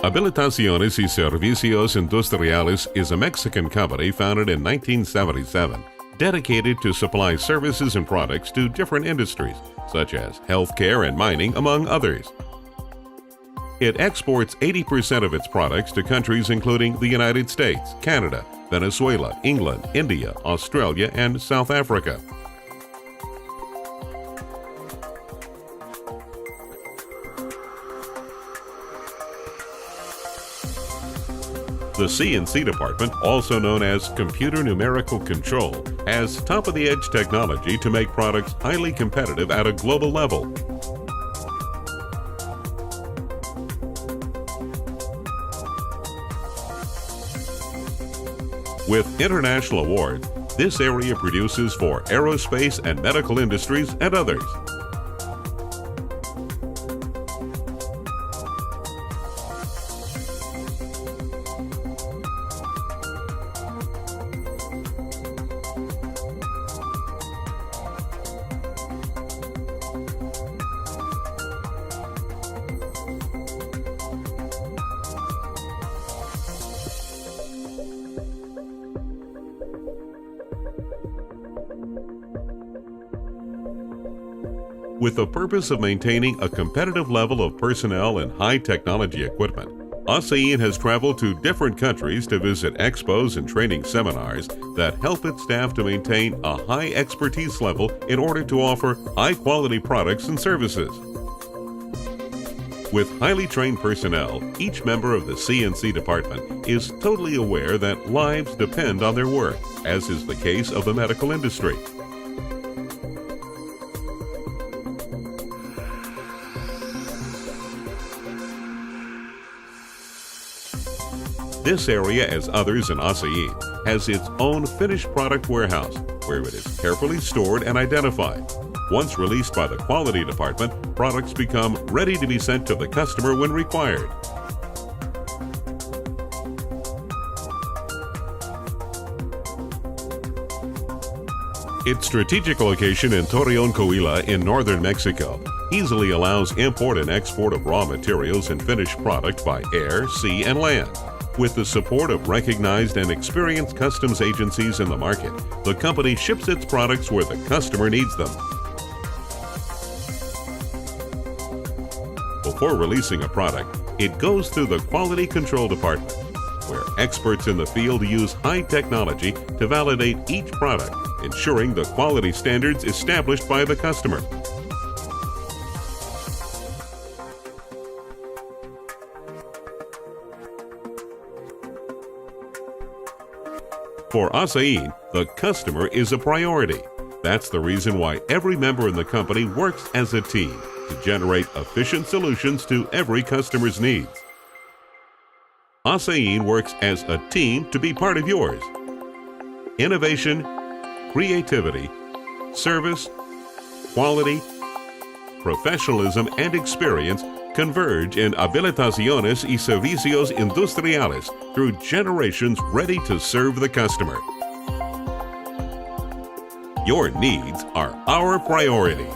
Habilitaciones y Servicios Industriales is a Mexican company founded in 1977, dedicated to supply services and products to different industries, such as healthcare and mining, among others. It exports 80% of its products to countries including the United States, Canada, Venezuela, England, India, Australia, and South Africa. The CNC department, also known as Computer Numerical Control, has top-of-the-edge technology to make products highly competitive at a global level. With international awards, this area produces for aerospace and medical industries and others. With the purpose of maintaining a competitive level of personnel and high technology equipment, ASEAN has traveled to different countries to visit expos and training seminars that help its staff to maintain a high expertise level in order to offer high-quality products and services. With highly trained personnel, each member of the CNC department is totally aware that lives depend on their work, as is the case of the medical industry. This area, as others in ASEAN, has its own finished product warehouse, where it is carefully stored and identified. Once released by the quality department, products become ready to be sent to the customer when required. Its strategic location in Torreon, Coahuila in northern Mexico easily allows import and export of raw materials and finished product by air, sea, and land. With the support of recognized and experienced customs agencies in the market, the company ships its products where the customer needs them. Before releasing a product, it goes through the quality control department, where experts in the field use high technology to validate each product, ensuring the quality standards established by the customer. For ASEAN, the customer is a priority. That's the reason why every member in the company works as a team to generate efficient solutions to every customer's needs. ASEAN works as a team to be part of yours. Innovation, creativity, service, quality, professionalism, and experience converge in Habilitaciones y Servicios Industriales through generations ready to serve the customer. Your needs are our priority.